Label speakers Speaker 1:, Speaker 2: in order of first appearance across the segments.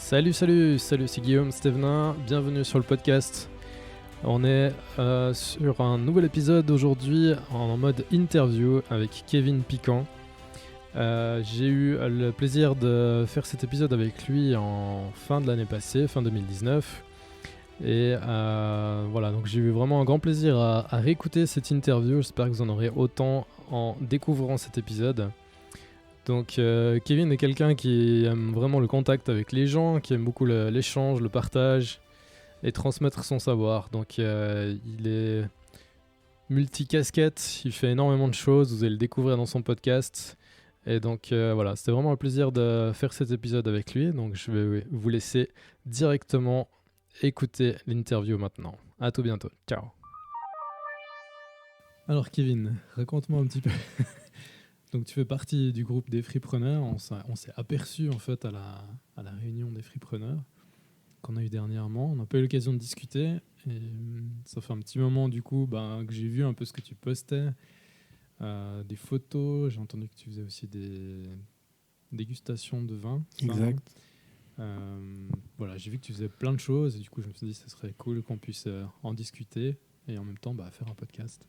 Speaker 1: Salut, c'est Guillaume Stevenin, bienvenue sur le podcast. On est sur un nouvel épisode aujourd'hui en mode interview avec Kevin Piquant. J'ai eu le plaisir de faire cet épisode avec lui en fin de l'année passée, fin 2019. Et voilà, donc j'ai eu vraiment un grand plaisir à réécouter cette interview. J'espère que vous en aurez autant en découvrant cet épisode. Donc Kevin est quelqu'un qui aime vraiment le contact avec les gens, qui aime beaucoup l'échange, le partage et transmettre son savoir. Donc il est multicasquette, il fait énormément de choses, vous allez le découvrir dans son podcast. Et donc voilà, c'était vraiment un plaisir de faire cet épisode avec lui. Donc je vais vous laisser directement écouter l'interview maintenant. À tout bientôt, ciao. Alors Kevin, raconte-moi un petit peu. Donc tu fais partie du groupe des Freepreneurs. On s'est aperçu en fait à la réunion des Freepreneurs qu'on a eu dernièrement. On n'a pas eu l'occasion de discuter et ça fait un petit moment du coup que j'ai vu un peu ce que tu postais, des photos. J'ai entendu que tu faisais aussi des dégustations de vin.
Speaker 2: Exact.
Speaker 1: Voilà, j'ai vu que tu faisais plein de choses et du coup je me suis dit que ce serait cool qu'on puisse en discuter et en même temps faire un podcast.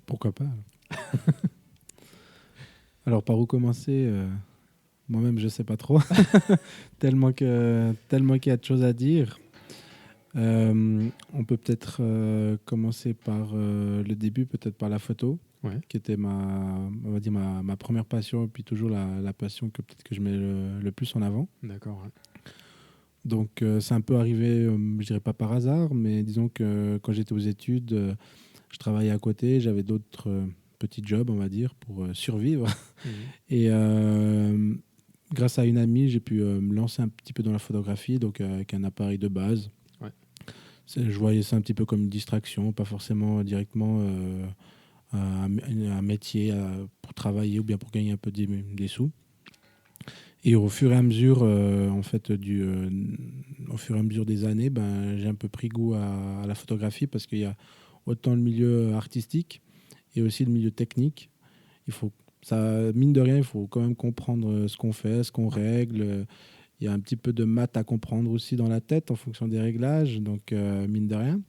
Speaker 2: Pourquoi pas. Alors, par où commencer moi-même, je sais pas trop. tellement qu'il y a de choses à dire. On peut peut-être commencer par le début, peut-être par la photo, qui était ma première passion, et puis toujours la passion que peut-être que je mets le plus en avant.
Speaker 1: D'accord. Ouais.
Speaker 2: Donc, c'est un peu arrivé, je dirais pas par hasard, mais disons que quand j'étais aux études, je travaillais à côté, j'avais d'autres petits jobs, on va dire, pour survivre. Et grâce à une amie, j'ai pu me lancer un petit peu dans la photographie, donc avec un appareil de base. Ouais. Je voyais ça un petit peu comme une distraction, pas forcément directement un métier pour travailler ou bien pour gagner un peu des sous. Et au fur et à mesure, au fur et à mesure des années, j'ai un peu pris goût à la photographie parce qu'il y a autant le milieu artistique et aussi le milieu technique. Mine de rien, il faut quand même comprendre ce qu'on fait, ce qu'on règle. Il y a un petit peu de maths à comprendre aussi dans la tête en fonction des réglages, donc mine de rien.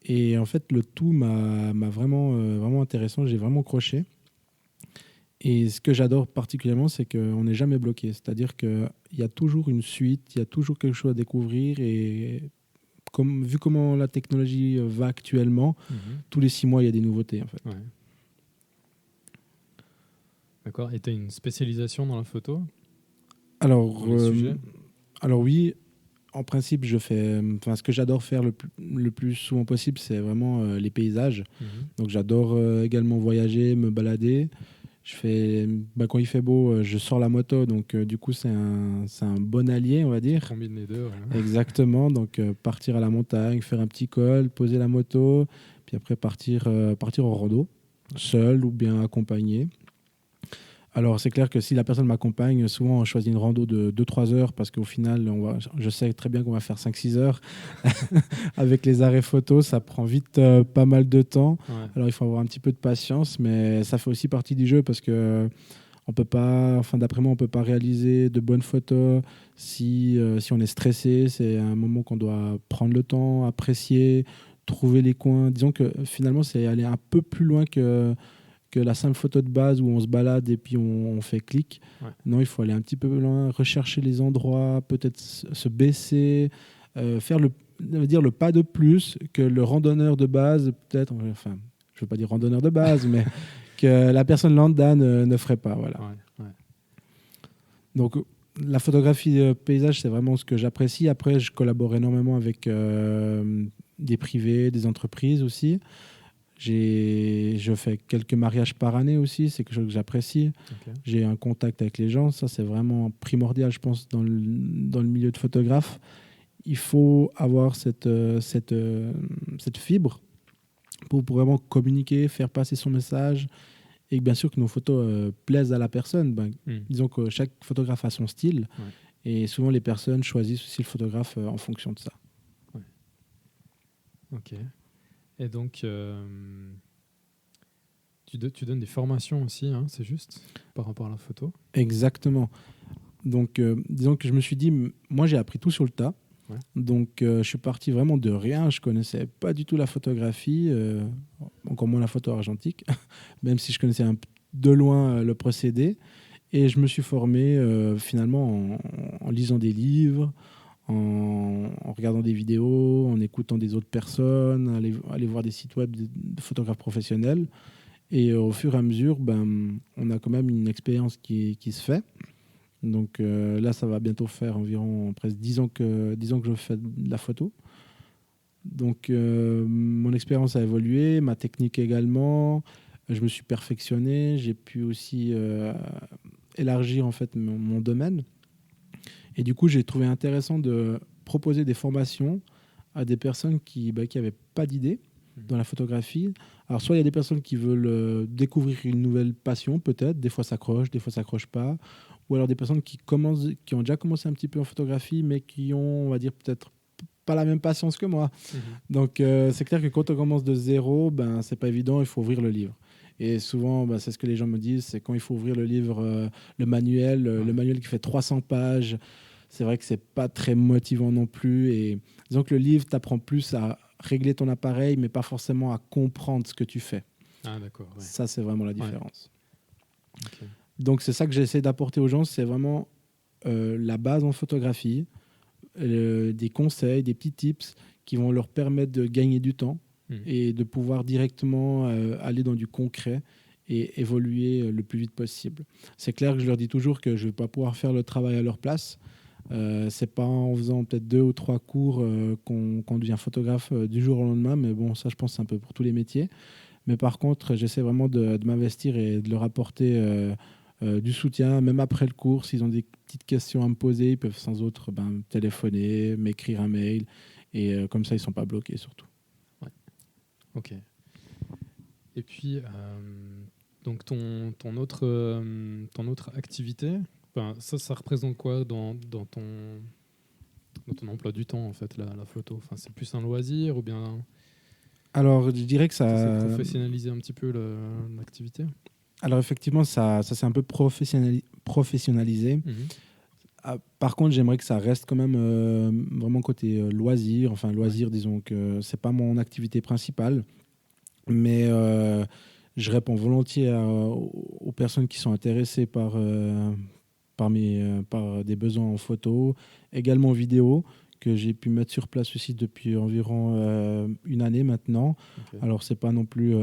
Speaker 2: Et en fait, le tout m'a vraiment, vraiment intéressant. J'ai vraiment accroché. Et ce que j'adore particulièrement, c'est qu'on n'est jamais bloqué. C'est-à-dire qu'il y a toujours une suite, il y a toujours quelque chose à découvrir. Et vu comment la technologie va actuellement, tous les 6 mois, il y a des nouveautés en fait. Ouais.
Speaker 1: D'accord. Et tu as une spécialisation dans la photo ?
Speaker 2: Alors oui, en principe, ce que j'adore faire le plus souvent possible, c'est vraiment les paysages. Donc j'adore également voyager, me balader. Quand il fait beau, je sors la moto, donc du coup c'est un bon allié, on va dire.
Speaker 1: Tu combines les deux. Ouais.
Speaker 2: Exactement, donc partir à la montagne, faire un petit col, poser la moto, puis après partir en rando, seul ou bien accompagné. Alors, c'est clair que si la personne m'accompagne, souvent on choisit une rando de 2-3 heures parce qu'au final, je sais très bien qu'on va faire 5-6 heures. Avec les arrêts photos, ça prend vite pas mal de temps. Ouais. Alors, il faut avoir un petit peu de patience, mais ça fait aussi partie du jeu parce que d'après moi, on ne peut pas réaliser de bonnes photos si on est stressé. C'est un moment qu'on doit prendre le temps, apprécier, trouver les coins. Disons que finalement, c'est aller un peu plus loin que la simple photo de base où on se balade et puis on fait clic. Ouais. Non, il faut aller un petit peu plus loin, rechercher les endroits, peut-être se baisser, faire le pas de plus que le randonneur de base, peut-être, enfin, je ne veux pas dire randonneur de base, mais que la personne lambda ne ferait pas. Voilà. Ouais. Donc, la photographie paysage, c'est vraiment ce que j'apprécie. Après, je collabore énormément avec des privés, des entreprises aussi. Je fais quelques mariages par année aussi, c'est quelque chose que j'apprécie. Okay. J'ai un contact avec les gens, ça c'est vraiment primordial, je pense, dans le milieu de photographe. Il faut avoir cette fibre pour vraiment communiquer, faire passer son message, et bien sûr que nos photos plaisent à la personne. Disons que chaque photographe a son style, et souvent les personnes choisissent aussi le photographe en fonction de ça.
Speaker 1: Ouais. Ok. Et donc, tu donnes des formations aussi, hein, c'est juste, par rapport à la photo ?
Speaker 2: Exactement. Donc, disons que je me suis dit, moi, j'ai appris tout sur le tas.
Speaker 1: Ouais.
Speaker 2: Donc, je suis parti vraiment de rien. Je connaissais pas du tout la photographie, encore moins la photo argentique, même si je connaissais de loin le procédé. Et je me suis formé finalement en lisant des livres, en regardant des vidéos, en écoutant des autres personnes, aller voir des sites web de photographes professionnels. Et au fur et à mesure, on a quand même une expérience qui se fait. Donc là, ça va bientôt faire environ presque 10 ans que je fais de la photo. Donc mon expérience a évolué, ma technique également. Je me suis perfectionné. J'ai pu aussi élargir en fait mon domaine. Et du coup, j'ai trouvé intéressant de proposer des formations à des personnes qui n'avaient pas d'idée dans la photographie. Alors, soit il y a des personnes qui veulent découvrir une nouvelle passion, peut-être. Des fois, ça accroche, des fois, ça accroche pas. Ou alors des personnes qui ont déjà commencé un petit peu en photographie, mais qui ont, on va dire, peut-être pas la même patience que moi. Donc, c'est clair que quand on commence de zéro, c'est pas évident, il faut ouvrir le livre. Et souvent, c'est ce que les gens me disent, c'est quand il faut ouvrir le livre, le manuel qui fait 300 pages, c'est vrai que c'est pas très motivant non plus. Et disons que le livre t'apprend plus à régler ton appareil, mais pas forcément à comprendre ce que tu fais.
Speaker 1: Ah, d'accord. Ouais.
Speaker 2: Ça, c'est vraiment la différence.
Speaker 1: Ouais. Okay.
Speaker 2: Donc, c'est ça que j'essaie d'apporter aux gens, c'est vraiment la base en photographie, des conseils, des petits tips qui vont leur permettre de gagner du temps et de pouvoir directement aller dans du concret et évoluer le plus vite possible. C'est clair que je leur dis toujours que je ne vais pas pouvoir faire le travail à leur place. C'est pas en faisant peut-être 2 ou 3 cours qu'on devient photographe du jour au lendemain, mais bon, ça je pense c'est un peu pour tous les métiers. Mais par contre, j'essaie vraiment de m'investir et de leur apporter du soutien, même après le cours. S'ils ont des petites questions à me poser, ils peuvent sans autre téléphoner, m'écrire un mail, et comme ça ils ne sont pas bloqués surtout.
Speaker 1: Ouais. Ok. Et puis, donc ton autre activité, ça représente quoi dans ton emploi du temps en fait, la photo? C'est plus un loisir ou bien?
Speaker 2: Alors je dirais que ça.
Speaker 1: C'est professionnaliser un petit peu l'activité.
Speaker 2: Alors effectivement, ça s'est un peu professionnalisé. Par contre, j'aimerais que ça reste quand même vraiment côté loisir. Enfin, loisir, disons que c'est pas mon activité principale. Mais je réponds volontiers aux personnes qui sont intéressées par des besoins en photo, également en vidéo, que j'ai pu mettre sur place aussi depuis environ une année maintenant. Okay. Alors, ce n'est pas non plus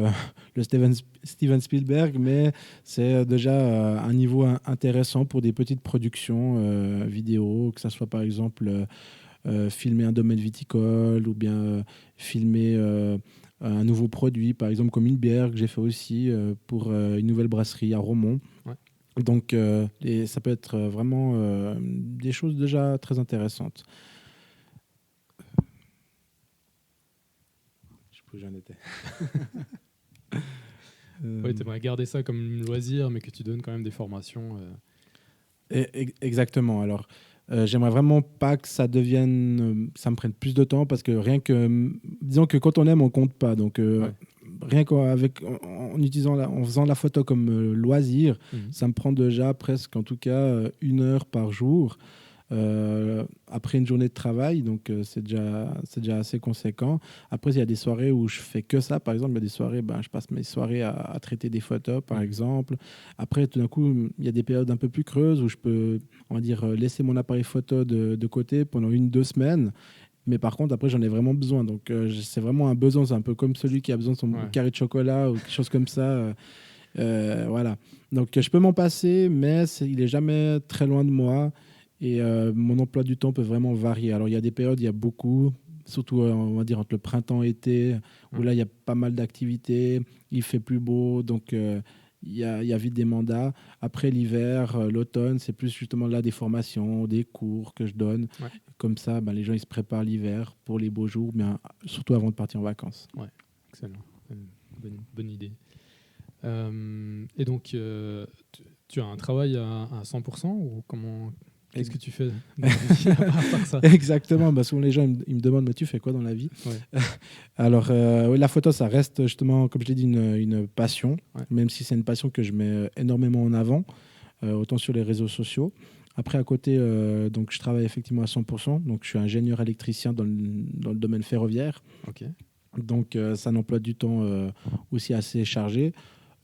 Speaker 2: le Steven Spielberg, mais c'est déjà un niveau intéressant pour des petites productions vidéo, que ce soit par exemple filmer un domaine viticole ou bien filmer un nouveau produit, par exemple comme une bière que j'ai fait aussi pour une nouvelle brasserie à Romont. Ouais. Donc, ça peut être vraiment des choses déjà très intéressantes. Je sais plus où j'en étais.
Speaker 1: Oui, tu aimerais garder ça comme loisir, mais que tu donnes quand même des formations.
Speaker 2: Exactement. Alors, j'aimerais vraiment pas que ça devienne, ça me prenne plus de temps, parce que disons que quand on aime, on compte pas. Donc, rien en faisant la photo comme loisir, ça me prend déjà presque, en tout cas, 1 heure par jour. Après une journée de travail, donc c'est déjà assez conséquent. Après, il y a des soirées où je fais que ça. Par exemple, il y a des soirées, je passe mes soirées à traiter des photos, par exemple. Après, tout d'un coup, il y a des périodes un peu plus creuses où je peux, on va dire, laisser mon appareil photo de côté pendant 1-2 semaines. Mais par contre, après, j'en ai vraiment besoin. Donc, c'est vraiment un besoin. C'est un peu comme celui qui a besoin de son carré de chocolat ou quelque chose comme ça. Voilà. Donc, je peux m'en passer, mais il n'est jamais très loin de moi. Et mon emploi du temps peut vraiment varier. Alors, il y a des périodes, il y a beaucoup, surtout, on va dire, entre le printemps et l'été, où là, il y a pas mal d'activités, il fait plus beau, donc il y a vite des mandats. Après l'hiver, l'automne, c'est plus justement là des formations, des cours que je donne. Ouais. Comme ça, les gens, ils se préparent l'hiver pour les beaux jours, mais surtout avant de partir en vacances.
Speaker 1: Ouais, excellent. Bonne idée. Et donc, tu as un travail à 100% ou comment... Qu'est-ce que tu fais dans la vie à part ça?
Speaker 2: Exactement. Souvent, les gens ils me demandent, mais tu fais quoi dans la vie? Ouais. Alors, la photo, ça reste justement, comme je l'ai dit, une passion, même si c'est une passion que je mets énormément en avant, autant sur les réseaux sociaux. Après, à côté, donc, je travaille effectivement à 100%. Donc, je suis ingénieur électricien dans le domaine ferroviaire.
Speaker 1: Ok.
Speaker 2: Donc, c'est un emploi du temps aussi assez chargé.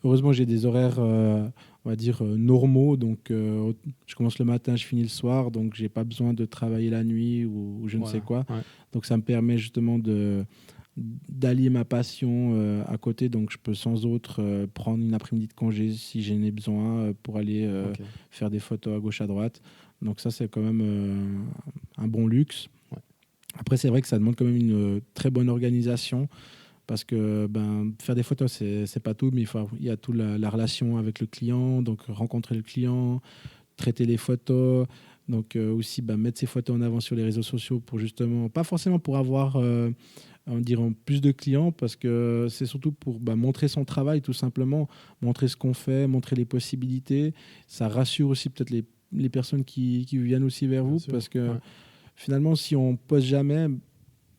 Speaker 2: Heureusement, j'ai des horaires, on va dire, normaux. Donc, je commence le matin, je finis le soir. Donc, je n'ai pas besoin de travailler la nuit ou je ne sais quoi.
Speaker 1: Ouais.
Speaker 2: Donc, ça me permet justement d'allier ma passion à côté. Donc, je peux sans autre prendre une après-midi de congé si j'en ai besoin pour aller faire des photos à gauche, à droite. Donc, ça, c'est quand même un bon luxe.
Speaker 1: Ouais.
Speaker 2: Après, c'est vrai que ça demande quand même une très bonne organisation. Parce que faire des photos, c'est pas tout, mais il y a toute la relation avec le client, donc rencontrer le client, traiter les photos, donc aussi mettre ses photos en avant sur les réseaux sociaux pour justement, pas forcément pour avoir on dirait plus de clients, parce que c'est surtout pour montrer son travail tout simplement, montrer ce qu'on fait, montrer les possibilités. Ça rassure aussi peut-être les personnes qui viennent aussi vers vous, parce que finalement, si on poste jamais,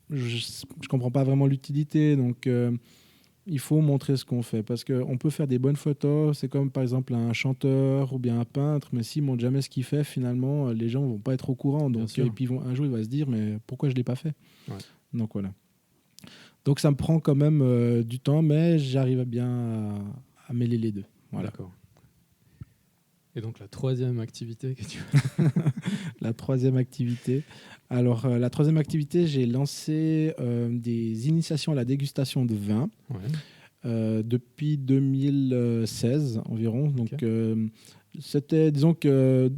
Speaker 2: je comprends pas vraiment l'utilité. Donc, il faut montrer ce qu'on fait, parce qu'on peut faire des bonnes photos. C'est comme par exemple un chanteur ou bien un peintre, mais s'il montre jamais ce qu'il fait, finalement, les gens vont pas être au courant. Donc, et puis un jour, il va se dire, mais pourquoi je l'ai pas fait? Donc voilà. Donc ça me prend quand même du temps, mais j'arrive bien à mêler les deux. Voilà.
Speaker 1: D'accord. Et donc la troisième activité que tu
Speaker 2: La troisième activité. Alors, la troisième activité, j'ai lancé des initiations à la dégustation de vin depuis 2016 environ. Donc, c'était, disons que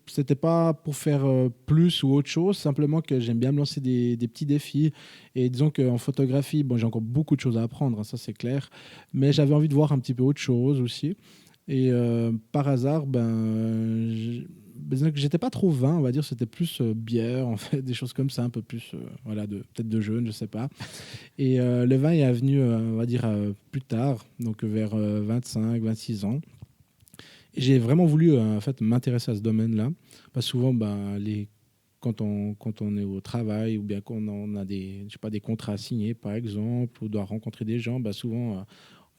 Speaker 2: c'était pas pour faire plus ou autre chose, simplement que j'aime bien me lancer des petits défis. Et disons qu'en photographie, j'ai encore beaucoup de choses à apprendre, hein, ça c'est clair. Mais j'avais envie de voir un petit peu autre chose aussi. Et par hasard, j'étais pas trop vin, on va dire, c'était plus bière, en fait, des choses comme ça, un peu plus, peut-être de jeûne, je sais pas. Et le vin est venu, on va dire, plus tard, donc vers 25, 26 ans. Et j'ai vraiment voulu, en fait, m'intéresser à ce domaine-là. Parce que souvent, quand on est au travail ou bien qu'on a des contrats à signer, par exemple, ou doit rencontrer des gens, souvent...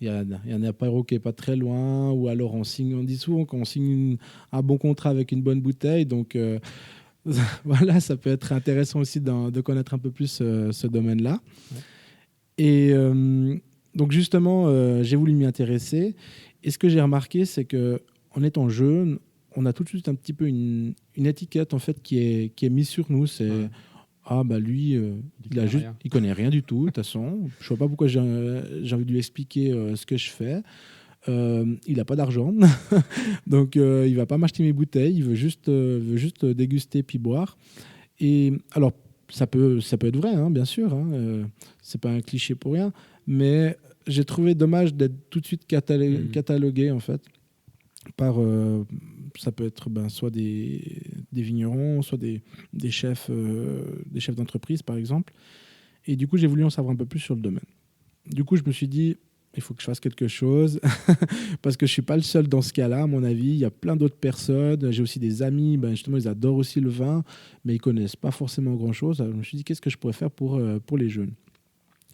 Speaker 2: il y a un apéro qui n'est pas très loin, ou alors on dit souvent qu'on signe un bon contrat avec une bonne bouteille. Donc voilà, ça peut être intéressant aussi de connaître un peu plus ce domaine-là. Et donc justement, j'ai voulu m'y intéresser. Et ce que j'ai remarqué, c'est qu'en étant jeune, on a tout de suite un petit peu une étiquette en fait, qui est mise sur nous. C'est lui, il connaît rien du tout, de toute façon. Je vois pas pourquoi j'ai envie de lui expliquer ce que je fais. Il n'a pas d'argent, donc il va pas m'acheter mes bouteilles. Il veut juste déguster puis boire. Et alors, ça peut être vrai, hein, bien sûr. Hein, c'est pas un cliché pour rien. Mais j'ai trouvé dommage d'être tout de suite catalogué en fait par ça peut être soit des vignerons, soit des chefs d'entreprise, par exemple. Et du coup, j'ai voulu en savoir un peu plus sur le domaine. Du coup, je me suis dit, il faut que je fasse quelque chose, parce que je ne suis pas le seul dans ce cas-là, à mon avis. Il y a plein d'autres personnes. J'ai aussi des amis, justement, ils adorent aussi le vin, mais ils ne connaissent pas forcément grand-chose. Alors, je me suis dit, qu'est-ce que je pourrais faire pour les jeunes ?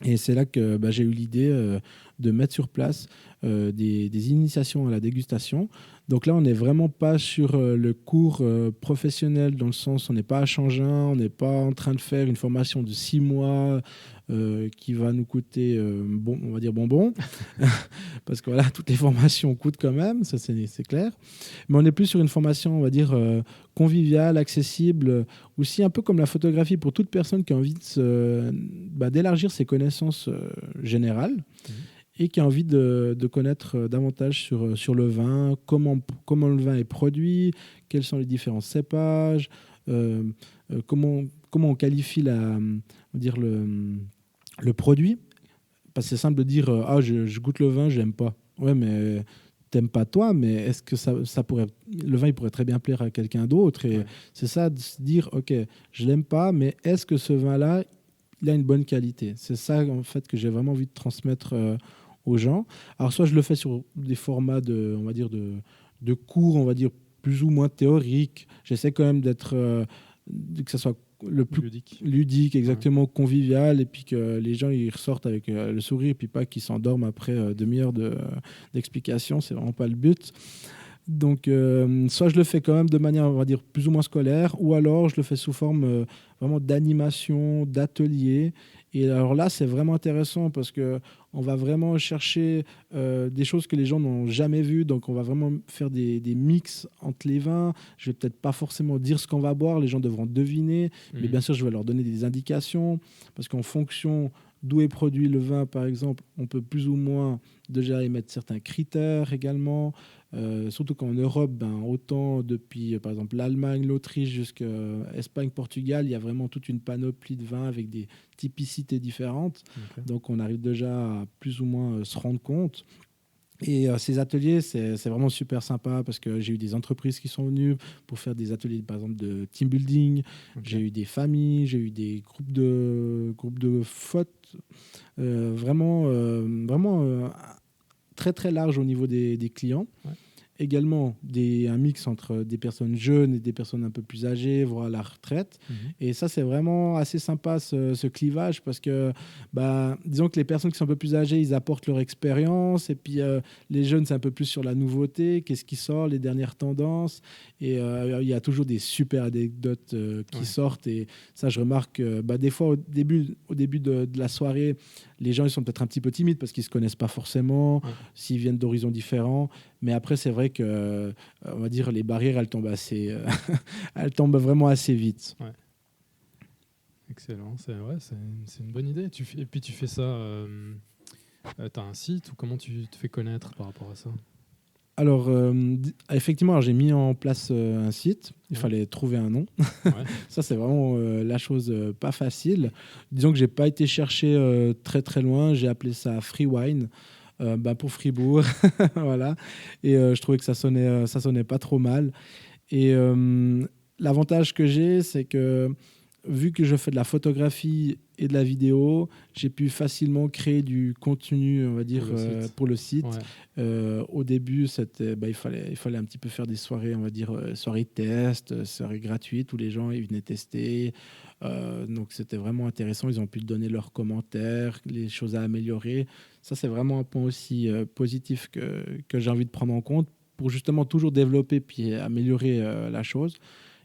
Speaker 2: Et c'est là que j'ai eu l'idée de mettre sur place des initiations à la dégustation. Donc là, on n'est vraiment pas sur le cours professionnel, dans le sens on n'est pas à Changin, on n'est pas en train de faire une formation de 6 mois qui va nous coûter, on va dire bonbon, parce que voilà, toutes les formations coûtent quand même, ça c'est clair. Mais on est plus sur une formation, on va dire, conviviale, accessible, aussi un peu comme la photographie pour toute personne qui a envie d'élargir ses connaissances générales. Et qui a envie de connaître davantage sur le vin, comment le vin est produit, quels sont les différents cépages, comment on qualifie le produit. Parce que c'est simple de dire je goûte le vin, je n'aime pas. Ouais, mais t'aimes pas toi, mais est-ce que le vin il pourrait très bien plaire à quelqu'un d'autre. Et c'est ça, de se dire ok, je l'aime pas, mais est-ce que ce vin-là, il a une bonne qualité? C'est ça en fait que j'ai vraiment envie de transmettre aux gens. Alors soit je le fais sur des formats de cours, on va dire plus ou moins théoriques. J'essaie quand même d'être que ça soit le plus ludique exactement, convivial, et puis que les gens ils ressortent avec le sourire, et puis pas qu'ils s'endorment après demi-heure d'explication. C'est vraiment pas le but. Donc, soit je le fais quand même de manière, on va dire, plus ou moins scolaire, ou alors je le fais sous forme vraiment d'animation, d'atelier. Et alors là, c'est vraiment intéressant parce que on va vraiment chercher des choses que les gens n'ont jamais vues. Donc, on va vraiment faire des mix entre les vins. Je vais peut-être pas forcément dire ce qu'on va boire, les gens devront deviner. Mais bien sûr, je vais leur donner des indications parce qu'en fonction d'où est produit le vin, par exemple, on peut plus ou moins déjà émettre certains critères également. Surtout qu'en Europe, autant depuis par exemple l'Allemagne, l'Autriche jusqu'à Espagne, Portugal, il y a vraiment toute une panoplie de vins avec des typicités différentes.
Speaker 1: Okay.
Speaker 2: Donc on arrive déjà à plus ou moins se rendre compte. Et ces ateliers, c'est vraiment super sympa parce que j'ai eu des entreprises qui sont venues pour faire des ateliers, par exemple, de team building. Okay. J'ai eu des familles, j'ai eu des groupes de fautes. Vraiment très, très large au niveau des clients. Ouais. Également, un mix entre des personnes jeunes et des personnes un peu plus âgées, voire à la retraite. Et ça, c'est vraiment assez sympa, ce clivage, parce que, disons que les personnes qui sont un peu plus âgées, ils apportent leur expérience, et puis les jeunes, c'est un peu plus sur la nouveauté, qu'est-ce qui sort, les dernières tendances. Et il y a toujours des super anecdotes qui sortent. Et ça, je remarque, des fois, au début de la soirée, les gens, ils sont peut-être un petit peu timides parce qu'ils ne se connaissent pas forcément, s'ils viennent d'horizons différents. Mais après, c'est vrai que, on va dire, les barrières, elles tombent elles tombent vraiment assez vite.
Speaker 1: Ouais. Excellent. C'est une bonne idée. Et puis, tu fais ça... tu as un site ou comment tu te fais connaître par rapport à ça ?
Speaker 2: Alors, effectivement, j'ai mis en place un site. Il fallait trouver un nom. Ça, c'est vraiment la chose pas facile. Disons que je n'ai pas été chercher très, très loin. J'ai appelé ça Freewine. Pour Fribourg, voilà. Et je trouvais que ça sonnait pas trop mal. Et l'avantage que j'ai, c'est que vu que je fais de la photographie et de la vidéo, j'ai pu facilement créer du contenu, on va dire, pour le site. Ouais. Au début, il fallait un petit peu faire des soirées, on va dire, soirées test, soirées gratuites où les gens ils venaient tester. Donc, c'était vraiment intéressant. Ils ont pu donner leurs commentaires, les choses à améliorer. Ça, c'est vraiment un point aussi positif que j'ai envie de prendre en compte pour justement toujours développer puis améliorer la chose.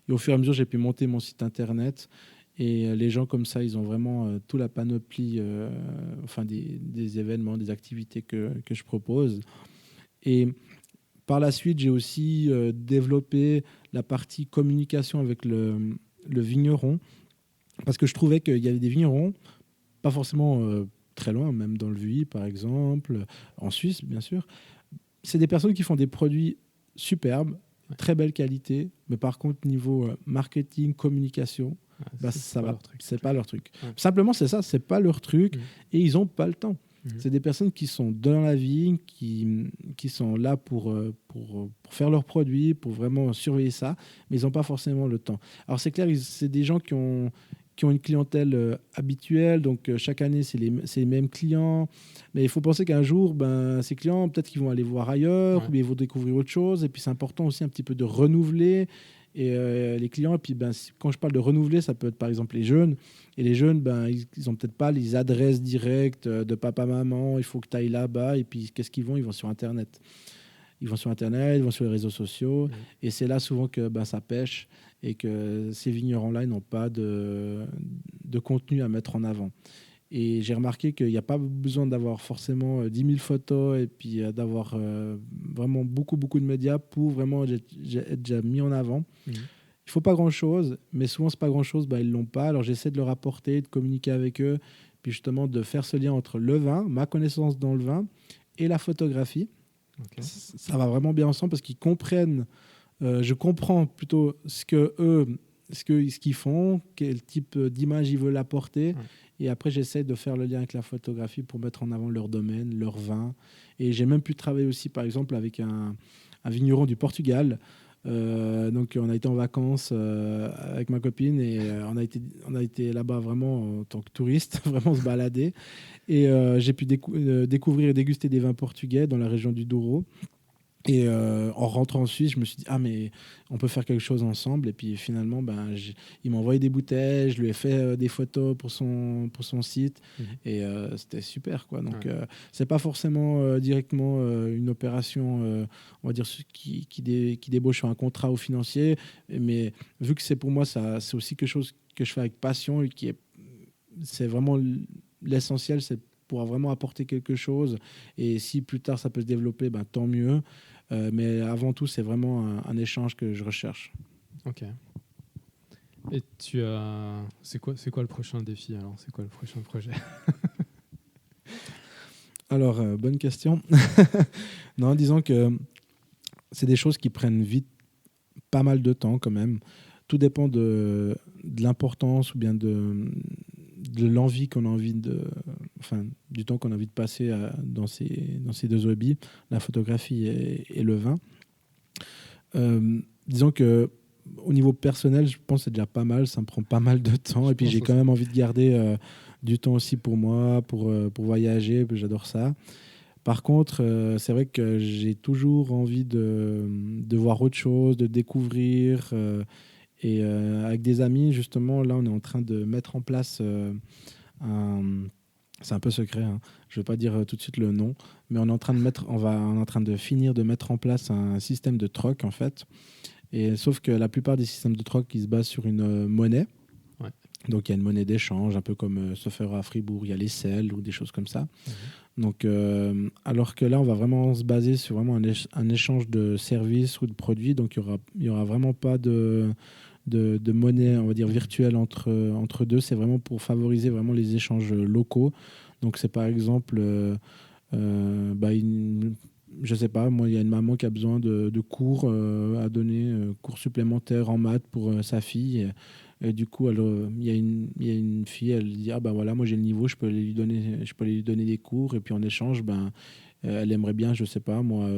Speaker 2: Et au fur et à mesure, j'ai pu monter mon site internet. Et les gens comme ça, ils ont vraiment toute la panoplie des événements, des activités que je propose. Et par la suite, j'ai aussi développé la partie communication avec le vigneron. Parce que je trouvais qu'il y avait des vignerons, pas forcément très loin, même dans le VUI, par exemple, en Suisse, bien sûr. C'est des personnes qui font des produits superbes, très belle qualité, mais par contre, niveau marketing, communication, c'est pas leur truc. Ouais. Simplement, c'est ça, c'est pas leur truc, et ils ont pas le temps. C'est des personnes qui sont dans la vigne, qui sont là pour faire leurs produits, pour vraiment surveiller ça, mais ils n'ont pas forcément le temps. Alors c'est clair, c'est des gens qui ont une clientèle habituelle, donc chaque année, c'est les mêmes clients. Mais il faut penser qu'un jour, ces clients, peut-être qu'ils vont aller voir ailleurs, ou bien ils vont découvrir autre chose. Et puis, c'est important aussi un petit peu de renouveler les clients. Et puis, quand je parle de renouveler, ça peut être par exemple les jeunes. Et les jeunes, ils n'ont peut-être pas les adresses directes de papa, maman. Il faut que tu ailles là-bas. Et puis, qu'est-ce qu'ils vont ? Ils vont sur Internet. Ils vont sur Internet, ils vont sur les réseaux sociaux. Et c'est là souvent que ça pêche et que ces vignerons-là, ils n'ont pas de contenu à mettre en avant. Et j'ai remarqué qu'il n'y a pas besoin d'avoir forcément 10 000 photos et puis d'avoir vraiment beaucoup, beaucoup de médias pour vraiment être déjà mis en avant. Il ne faut pas grand-chose, mais souvent, ce pas grand-chose, ils ne l'ont pas. Alors, j'essaie de leur apporter, de communiquer avec eux, puis justement de faire ce lien entre le vin, ma connaissance dans le vin, et la photographie. Okay. Ça va vraiment bien ensemble parce qu'ils comprennent, je comprends plutôt ce qu'ils font, quel type d'image ils veulent apporter. Et après, j'essaie de faire le lien avec la photographie pour mettre en avant leur domaine, leur vin. Et j'ai même pu travailler aussi, par exemple, avec un vigneron du Portugal. Donc, on a été en vacances avec ma copine et on a été là-bas vraiment en tant que touriste, vraiment se balader. Et j'ai pu découvrir et déguster des vins portugais dans la région du Douro. Et en rentrant en Suisse, je me suis dit, ah, mais on peut faire quelque chose ensemble. Et puis finalement, il m'a envoyé des bouteilles, je lui ai fait des photos pour son site. Et c'était super, quoi. Donc, c'est pas forcément directement une opération, on va dire, qui débauche sur un contrat ou financier. Mais vu que c'est pour moi, c'est aussi quelque chose que je fais avec passion et c'est vraiment l'essentiel, c'est pouvoir vraiment apporter quelque chose. Et si plus tard ça peut se développer, tant mieux. Mais avant tout, c'est vraiment un échange que je recherche.
Speaker 1: Ok. Et c'est quoi le prochain défi alors? C'est quoi le prochain projet?
Speaker 2: Alors, bonne question. Non, disons que c'est des choses qui prennent vite pas mal de temps quand même. Tout dépend de l'importance ou bien de l'envie qu'on a envie du temps qu'on a envie de passer dans ces deux hobbies, la photographie et le vin. Disons que au niveau personnel, je pense que c'est déjà pas mal, ça me prend pas mal de temps. Et puis j'ai quand même envie de garder du temps aussi pour moi, pour voyager, j'adore ça. Par contre, c'est vrai que j'ai toujours envie de voir autre chose, de découvrir. Et avec des amis, justement, là, on est en train de mettre en place c'est un peu secret, hein. Je ne vais pas dire tout de suite le nom, mais on est en train de finir de mettre en place un système de troc, en fait. Et sauf que la plupart des systèmes de troc, ils se basent sur une monnaie.
Speaker 1: Ouais.
Speaker 2: Donc il y a une monnaie d'échange, un peu comme se faire à Fribourg, il y a les selles ou des choses comme ça. Donc, alors que là, on va vraiment se baser sur vraiment un échange de services ou de produits. Donc il y aura vraiment pas de monnaie, on va dire, virtuelle entre deux. C'est vraiment pour favoriser vraiment les échanges locaux. Donc c'est par exemple, je sais pas, moi, il y a une maman qui a besoin de cours à donner, cours supplémentaires en maths pour sa fille. Et du coup, il y a une fille, elle dit, ah ben voilà, moi j'ai le niveau, je peux aller lui donner des cours. Et puis en échange, elle aimerait bien, je sais pas, moi,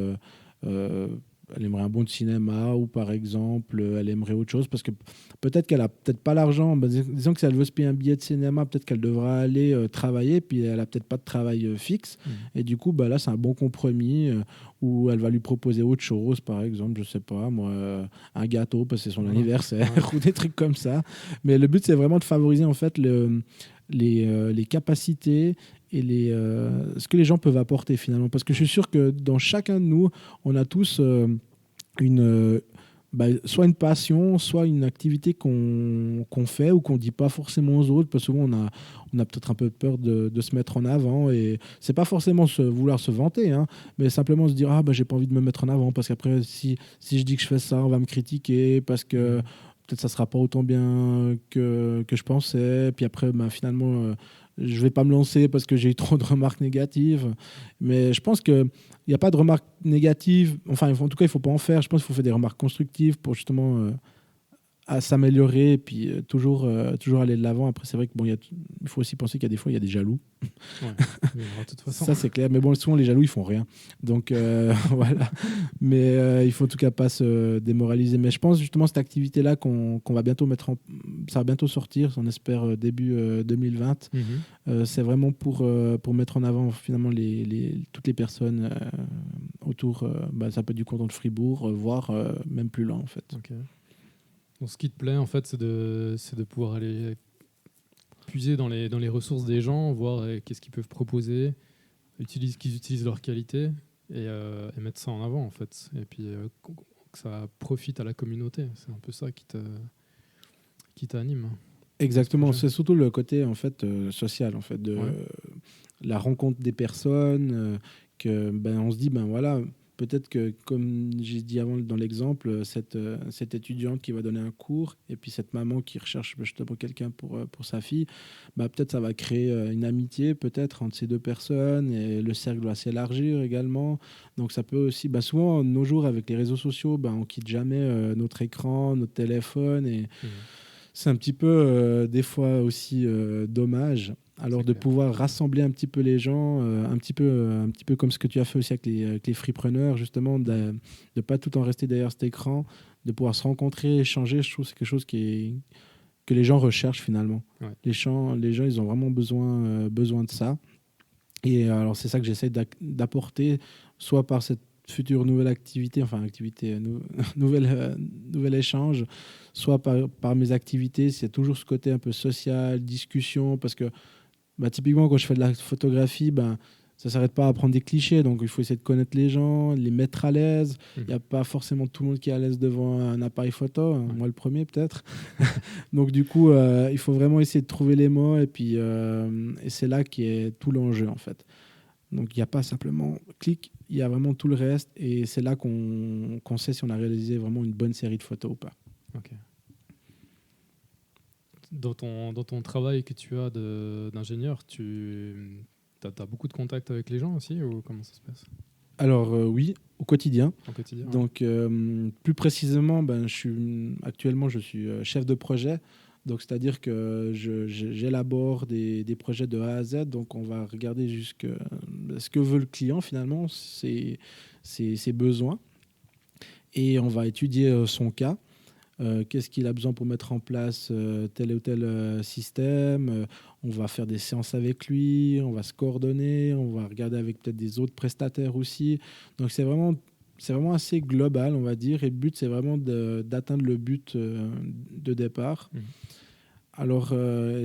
Speaker 2: elle aimerait un bon de cinéma ou par exemple, elle aimerait autre chose parce que peut-être qu'elle a peut-être pas l'argent. Disons que si elle veut se payer un billet de cinéma, peut-être qu'elle devra aller travailler, puis elle a peut-être pas de travail fixe. Et du coup, là, c'est un bon compromis où elle va lui proposer autre chose, par exemple, je sais pas, moi, un gâteau parce que c'est son anniversaire ou des trucs comme ça. Mais le but, c'est vraiment de favoriser en fait les capacités et ce que les gens peuvent apporter finalement. Parce que je suis sûr que dans chacun de nous, on a tous soit une passion, soit une activité qu'on fait ou qu'on ne dit pas forcément aux autres. Parce que souvent, on a peut-être un peu peur de se mettre en avant. Et c'est pas forcément vouloir se vanter, hein, mais simplement se dire, ah, j'ai pas envie de me mettre en avant. Parce qu'après, si je dis que je fais ça, on va me critiquer. Parce que peut-être ça sera pas autant bien que je pensais. Puis après, finalement, je vais pas me lancer parce que j'ai eu trop de remarques négatives. Mais je pense qu'il n'y a pas de remarques négatives. Enfin, en tout cas, il ne faut pas en faire. Je pense qu'il faut faire des remarques constructives pour justement à s'améliorer et puis toujours aller de l'avant. Après, c'est vrai que il faut aussi penser qu'il y a des fois, il y a des jaloux.
Speaker 1: Ouais, de toute façon.
Speaker 2: Ça, c'est clair. Mais bon, souvent, les jaloux, ils font rien. Donc, voilà. Mais il faut en tout cas pas se démoraliser. Mais je pense justement cette activité-là qu'on va bientôt ça va bientôt sortir, on espère début 2020. C'est vraiment pour mettre en avant finalement toutes les personnes autour. Ça peut être du canton de Fribourg, voire même plus loin en fait.
Speaker 1: Okay. Donc, ce qui te plaît, en fait, c'est de pouvoir aller puiser dans les ressources des gens, voir qu'est-ce qu'ils peuvent proposer, qu'ils utilisent leurs qualités et mettre ça en avant, en fait. Et puis, que ça profite à la communauté. C'est un peu ça qui t'anime.
Speaker 2: Exactement. C'est surtout le côté, en fait, social, en fait, de la rencontre des personnes, on se dit, voilà... Peut-être que, comme j'ai dit avant dans l'exemple, cette étudiante qui va donner un cours et puis cette maman qui recherche justement quelqu'un pour sa fille, peut-être ça va créer une amitié peut-être entre ces deux personnes et le cercle va s'élargir également. Donc ça peut aussi, souvent, nos jours avec les réseaux sociaux, on quitte jamais notre écran, notre téléphone et c'est un petit peu des fois aussi dommage. Alors de pouvoir rassembler un petit peu les gens, un petit peu comme ce que tu as fait aussi avec les freepreneurs, justement, de ne pas tout en rester derrière cet écran, de pouvoir se rencontrer, échanger, je trouve que c'est quelque chose que les gens recherchent finalement. Ouais. Les gens, ils ont vraiment besoin de ça. Et alors c'est ça que j'essaie d'apporter, soit par cette future nouvelle activité, nouvel échange, soit par mes activités. C'est toujours ce côté un peu social, discussion, parce que typiquement, quand je fais de la photographie, ça ne s'arrête pas à prendre des clichés. Donc, il faut essayer de connaître les gens, les mettre à l'aise. Il n'y a pas forcément tout le monde qui est à l'aise devant un appareil photo. Moi, le premier, peut-être. Donc, du coup, il faut vraiment essayer de trouver les mots. Et c'est là qu'est tout l'enjeu, en fait. Donc, il n'y a pas simplement clic. Il y a vraiment tout le reste. Et c'est là qu'on sait si on a réalisé vraiment une bonne série de photos ou pas.
Speaker 1: Ok. Dans ton travail que tu as d'ingénieur, tu as beaucoup de contacts avec les gens aussi, ou comment ça se passe?
Speaker 2: Alors oui, au quotidien. Donc plus précisément, actuellement je suis chef de projet. Donc c'est-à-dire que j'élabore des projets de A à Z. Donc on va regarder ce que veut le client finalement, ses besoins. Et on va étudier son cas. Qu'est-ce qu'il a besoin pour mettre en place tel ou tel système. On va faire des séances avec lui, on va se coordonner, on va regarder avec peut-être des autres prestataires aussi. Donc c'est vraiment assez global, on va dire. Et le but, c'est vraiment d'atteindre le but de départ. Alors,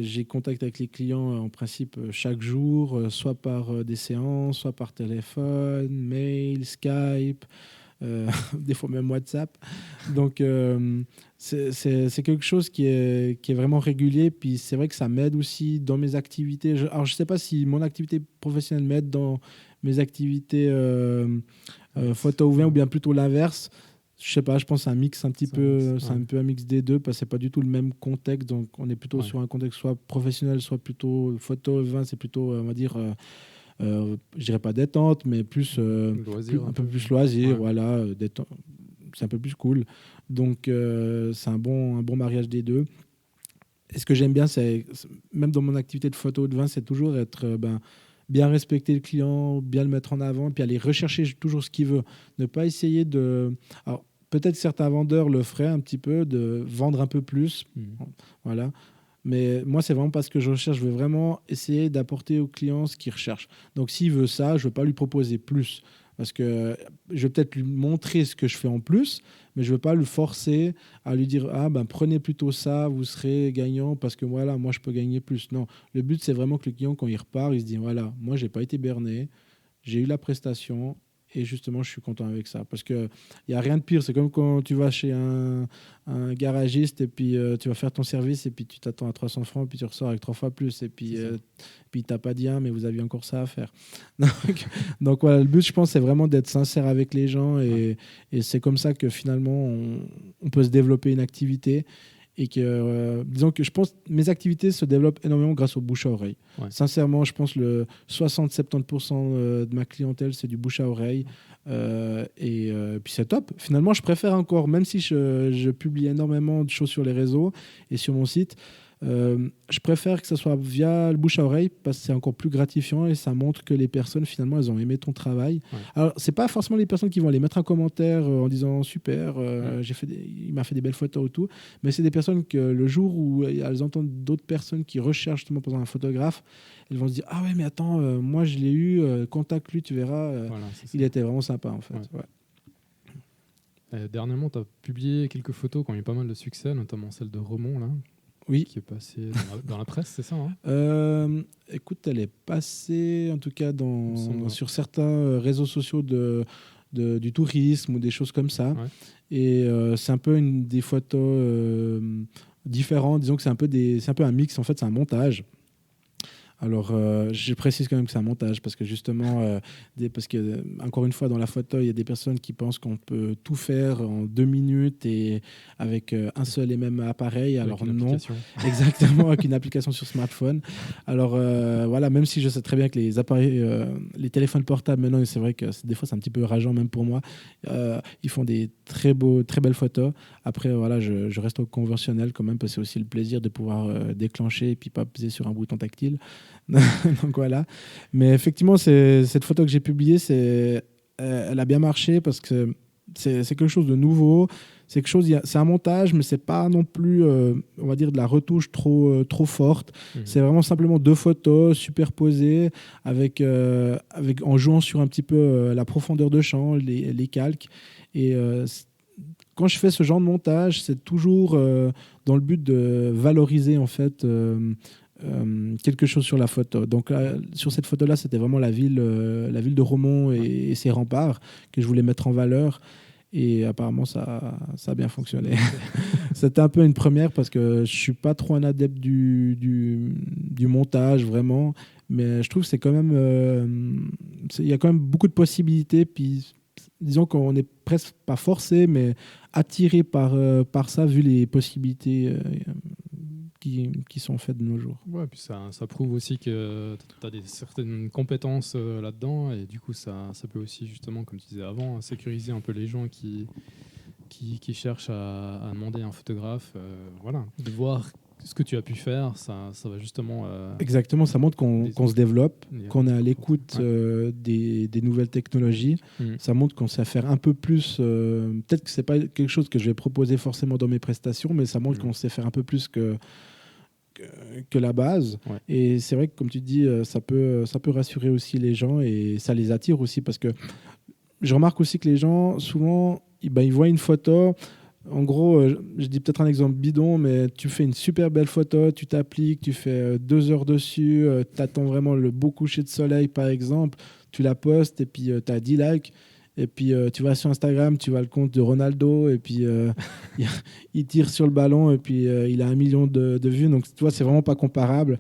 Speaker 2: j'ai contact avec les clients en principe chaque jour, soit par des séances, soit par téléphone, mail, Skype. Des fois même WhatsApp. Donc, c'est quelque chose qui est vraiment régulier. Puis c'est vrai que ça m'aide aussi dans mes activités. Alors, je ne sais pas si mon activité professionnelle m'aide dans mes activités photo ou bien plutôt l'inverse. Je sais pas, je pense que c'est un mix un peu un mix des deux, parce que c'est pas du tout le même contexte. Donc, on est plutôt sur un contexte soit professionnel, soit plutôt photo, vin, c'est plutôt, on va dire... je dirais pas détente, mais plus, un peu plus loisir, voilà, c'est un peu plus cool. Donc c'est un bon mariage des deux. Et ce que j'aime bien, c'est même dans mon activité de photo de vin, c'est toujours être bien respecter le client, bien le mettre en avant, et puis aller rechercher toujours ce qu'il veut. Ne pas essayer de... Alors, peut-être certains vendeurs le feraient un petit peu, de vendre un peu plus, voilà. Mais moi, c'est vraiment pas ce que je recherche. Je veux vraiment essayer d'apporter au client ce qu'il recherche. Donc, s'il veut ça, je ne veux pas lui proposer plus. Parce que je vais peut-être lui montrer ce que je fais en plus, mais je ne veux pas le forcer à lui dire « Ah, prenez plutôt ça, vous serez gagnant parce que voilà, moi, je peux gagner plus. » Non, le but, c'est vraiment que le client, quand il repart, il se dit « Voilà, moi, je n'ai pas été berné, j'ai eu la prestation. » Et justement, je suis content avec ça. Parce qu'il n'y a rien de pire. C'est comme quand tu vas chez un garagiste et puis tu vas faire ton service et puis tu t'attends à 300 francs, puis tu ressors avec 3 fois plus. Et puis tu n'as pas dit mais vous aviez encore ça à faire. Donc voilà, le but, je pense, c'est vraiment d'être sincère avec les gens. Et c'est comme ça que finalement, on peut se développer une activité. Et que, disons que je pense que mes activités se développent énormément grâce au bouche à oreille. Sincèrement, je pense que le 60-70% de ma clientèle, c'est du bouche à oreille. Et puis c'est top. Finalement, je préfère encore, même si je publie énormément de choses sur les réseaux et sur mon site, je préfère que ce soit via le bouche à oreille parce que c'est encore plus gratifiant et ça montre que les personnes, finalement, elles ont aimé ton travail. Alors, c'est pas forcément les personnes qui vont aller mettre un commentaire en disant super, il m'a fait des belles photos ou tout, mais c'est des personnes que le jour où elles entendent d'autres personnes qui recherchent justement pour un photographe, elles vont se dire ah ouais, mais attends, moi je l'ai eu, contacte-lui, tu verras, il était vraiment sympa en fait.
Speaker 1: Dernièrement, tu as publié quelques photos qui ont eu pas mal de succès, notamment celle de Remont, là.
Speaker 2: Oui.
Speaker 1: Qui est passée dans la presse, c'est ça hein
Speaker 2: Écoute, elle est passée en tout cas sur certains réseaux sociaux du tourisme ou des choses comme ça. Et c'est un peu des photos différentes. Disons que c'est un peu un mix, en fait, c'est un montage. Alors, je précise quand même que c'est un montage parce que justement, encore une fois, dans la photo, il y a des personnes qui pensent qu'on peut tout faire en 2 minutes et avec un seul et même appareil. Alors non, exactement, avec une application sur smartphone. Alors voilà, même si je sais très bien que les appareils, les téléphones portables maintenant, c'est vrai que des fois c'est un petit peu rageant même pour moi. Ils font des très belles photos. Après, voilà, je reste au conventionnel quand même parce que c'est aussi le plaisir de pouvoir déclencher et puis pas peser sur un bouton tactile. Donc voilà. Mais effectivement, cette photo que j'ai publiée, elle a bien marché parce que c'est quelque chose de nouveau. C'est un montage, mais c'est pas non plus, on va dire, de la retouche trop forte. C'est vraiment simplement 2 photos superposées en jouant sur un petit peu la profondeur de champ, les calques. Et quand je fais ce genre de montage, c'est toujours dans le but de valoriser en fait quelque chose sur la photo. Donc sur cette photo-là, c'était vraiment la ville de Romont et ses remparts que je voulais mettre en valeur. Et apparemment, ça a bien fonctionné. C'était un peu une première parce que je ne suis pas trop un adepte du montage, vraiment. Mais je trouve que c'est quand même... il y a quand même beaucoup de possibilités. Puis, disons qu'on n'est presque pas forcé, mais attiré par ça, vu les possibilités qui sont faites de nos jours.
Speaker 1: Ouais, puis ça prouve aussi que tu as certaines compétences là-dedans, et du coup ça peut aussi, justement, comme tu disais avant, sécuriser un peu les gens qui cherchent à demander un photographe. Voilà, de voir ce que tu as pu faire, ça va justement...
Speaker 2: Exactement, ça montre qu'on se développe, qu'on est à l'écoute des nouvelles technologies. Ça montre qu'on sait faire un peu plus... peut-être que ce n'est pas quelque chose que je vais proposer forcément dans mes prestations, mais ça montre qu'on sait faire un peu plus que la base. Ouais. Et c'est vrai que, comme tu dis, ça peut rassurer aussi les gens et ça les attire aussi, parce que je remarque aussi que les gens, souvent, ils voient une photo. En gros, je dis peut-être un exemple bidon, mais tu fais une super belle photo, tu t'appliques, tu fais 2 heures dessus, tu attends vraiment le beau coucher de soleil, par exemple, tu la postes et puis tu as 10 likes. Et puis tu vas sur Instagram, tu vois le compte de Ronaldo, et puis il tire sur le ballon, et puis il a 1 million de vues. Donc tu vois, c'est vraiment pas comparable.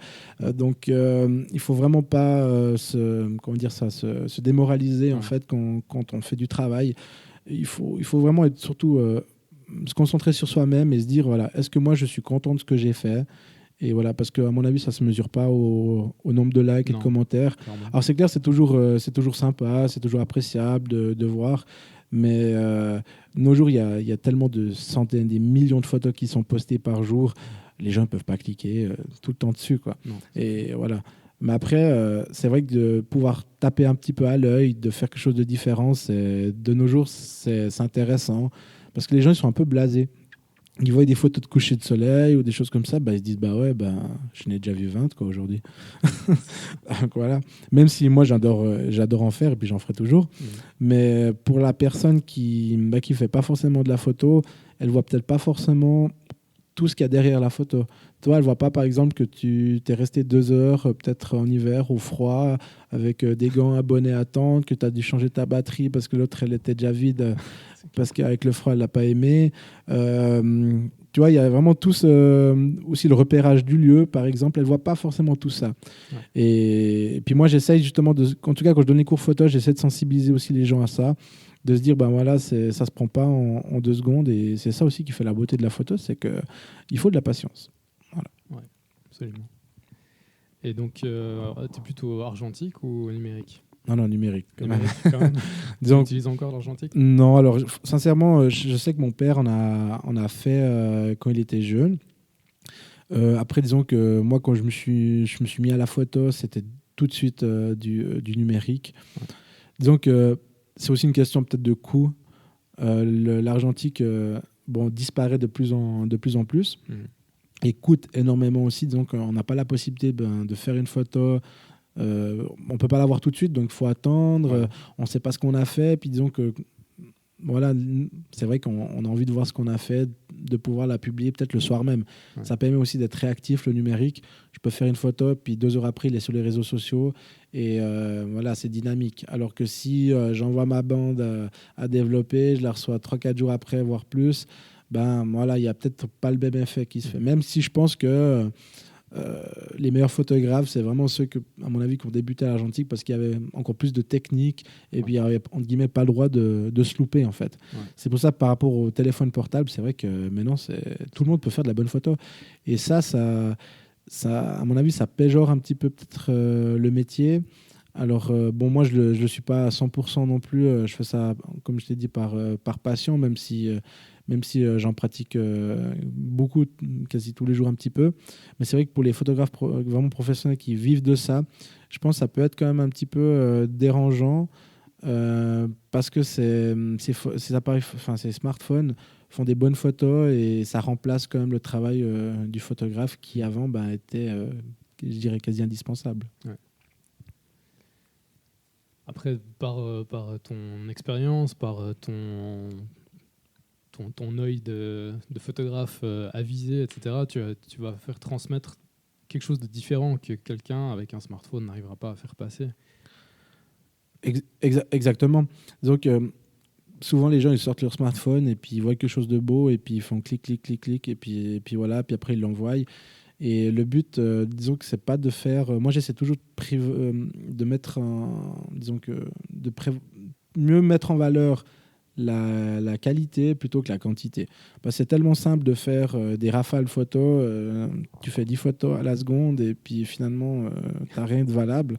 Speaker 2: Donc il faut vraiment pas se démoraliser en fait quand on fait du travail. Il faut vraiment être surtout se concentrer sur soi-même et se dire, voilà, est-ce que moi je suis content de ce que j'ai fait? Et voilà, parce qu'à mon avis, ça ne se mesure pas au nombre de likes et de commentaires. Clairement. Alors c'est clair, c'est toujours sympa, c'est toujours appréciable de voir. Mais nos jours, il y a tellement de centaines, des millions de photos qui sont postées par jour. Les gens ne peuvent pas cliquer tout le temps dessus, quoi. Non. Et voilà. Mais après, c'est vrai que de pouvoir taper un petit peu à l'œil, de faire quelque chose de différent, de nos jours, c'est intéressant. Parce que les gens, ils sont un peu blasés. Ils voient des photos de coucher de soleil ou des choses comme ça, ils se disent je n'ai déjà vu 20 quoi, aujourd'hui. Donc voilà. Même si moi j'adore en faire et puis j'en ferai toujours. Mais pour la personne qui fait pas forcément de la photo, elle voit peut-être pas forcément tout ce qu'il y a derrière la photo. Toi, elle voit pas par exemple que tu t'es resté 2 heures peut-être en hiver au froid avec des gants à bonnet à attendre, que tu as dû changer ta batterie parce que l'autre elle était déjà vide parce qu'avec le froid elle l'a pas aimé. Tu vois, il y a vraiment tout aussi le repérage du lieu, par exemple, elle voit pas forcément tout ça. Ouais. Et puis moi, j'essaye justement en tout cas, quand je donne les cours photo, j'essaie de sensibiliser aussi les gens à ça, de se dire, voilà, ça se prend pas en 2 secondes, et c'est ça aussi qui fait la beauté de la photo, c'est qu'il faut de la patience. Voilà.
Speaker 1: Ouais, absolument. Et donc, tu es plutôt argentique ou numérique ?
Speaker 2: Non, numérique.
Speaker 1: Numérique, quand même. Tu utilises encore l'argentique ?
Speaker 2: Non, alors sincèrement, je sais que mon père en a fait quand il était jeune. Après, disons que moi, quand je me suis mis à la photo, c'était tout de suite du numérique. Ouais. Disons que c'est aussi une question peut-être de coût. L'argentique disparaît de plus en plus et coûte énormément aussi. Donc, on n'a pas la possibilité de faire une photo. On ne peut pas l'avoir tout de suite, donc il faut attendre. Ouais. On ne sait pas ce qu'on a fait. Puis disons que voilà, c'est vrai qu'on a envie de voir ce qu'on a fait, de pouvoir la publier peut-être le soir même. Ouais. Ça permet aussi d'être réactif, le numérique. Je peux faire une photo, puis 2 heures après, il est sur les réseaux sociaux. Et voilà, c'est dynamique. Alors que si j'envoie ma bande à développer, je la reçois 3-4 jours après, voire plus, voilà, il n'y a peut-être pas le même effet qui se fait. Même si je pense que les meilleurs photographes, c'est vraiment ceux à mon avis, qui ont débuté à l'argentique parce qu'il y avait encore plus de technique et puis il n'y avait, entre guillemets, pas le droit de se louper, en fait. Ouais. C'est pour ça, par rapport au téléphone portable, c'est vrai que maintenant, tout le monde peut faire de la bonne photo. Et ça, à mon avis, ça péjore un petit peu peut-être le métier. Alors, moi, je le suis pas à 100% non plus. Je fais ça, comme je t'ai dit, par passion, même si j'en pratique beaucoup, quasi tous les jours un petit peu. Mais c'est vrai que pour les photographes vraiment professionnels qui vivent de ça, je pense que ça peut être quand même un petit peu dérangeant parce que ces appareils, enfin ces smartphones font des bonnes photos et ça remplace quand même le travail du photographe qui avant était, je dirais, quasi indispensable.
Speaker 1: Ouais. Après, par ton expérience, par ton œil de photographe avisé, etc., tu vas faire transmettre quelque chose de différent que quelqu'un avec un smartphone n'arrivera pas à faire passer.
Speaker 2: Exactement. Donc, souvent, les gens, ils sortent leur smartphone et puis ils voient quelque chose de beau et puis ils font clic, clic, clic, clic et puis voilà, puis après ils l'envoient. Et le but, disons que c'est pas de faire... moi, j'essaie toujours de mettre disons que mieux mettre en valeur la qualité plutôt que la quantité. Parce que c'est tellement simple de faire des rafales photos. Tu fais 10 photos à la seconde et puis finalement, tu n'as rien de valable.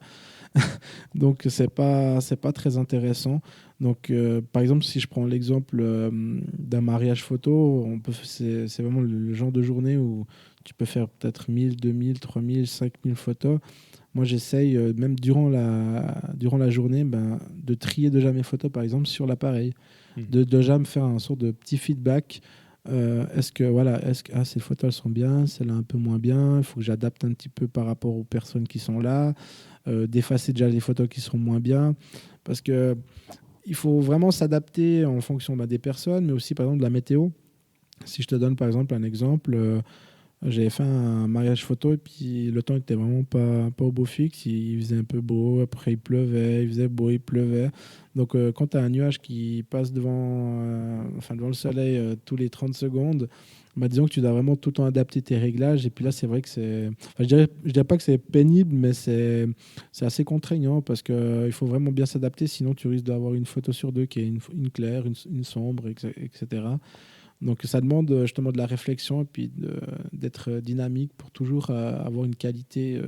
Speaker 2: Donc, c'est pas très intéressant. Donc, par exemple, si je prends l'exemple d'un mariage photo, c'est vraiment le genre de journée où tu peux faire peut-être 1000, 2000, 3000, 5000 photos. Moi, j'essaye, même durant la journée, de trier déjà mes photos, par exemple, sur l'appareil. De déjà me faire un sorte de petit feedback. Est-ce que ces photos elles sont bien, celles-là un peu moins bien, il faut que j'adapte un petit peu par rapport aux personnes qui sont là, d'effacer déjà les photos qui seront moins bien, parce que il faut vraiment s'adapter en fonction des personnes, mais aussi par exemple de la météo. Si je te donne par exemple un exemple, j'avais fait un mariage photo et puis le temps était vraiment pas au beau fixe. Il faisait un peu beau, après il pleuvait, il faisait beau, il pleuvait. Donc quand tu as un nuage qui passe devant le soleil tous les 30 secondes, disons que tu dois vraiment tout le temps adapter tes réglages. Et puis là, c'est vrai que c'est... Enfin, je dirais pas que c'est pénible, mais c'est assez contraignant parce qu'il faut vraiment bien s'adapter. Sinon, tu risques d'avoir une photo sur deux qui est une claire, une sombre, etc. Donc ça demande justement de la réflexion et puis d'être dynamique pour toujours avoir une qualité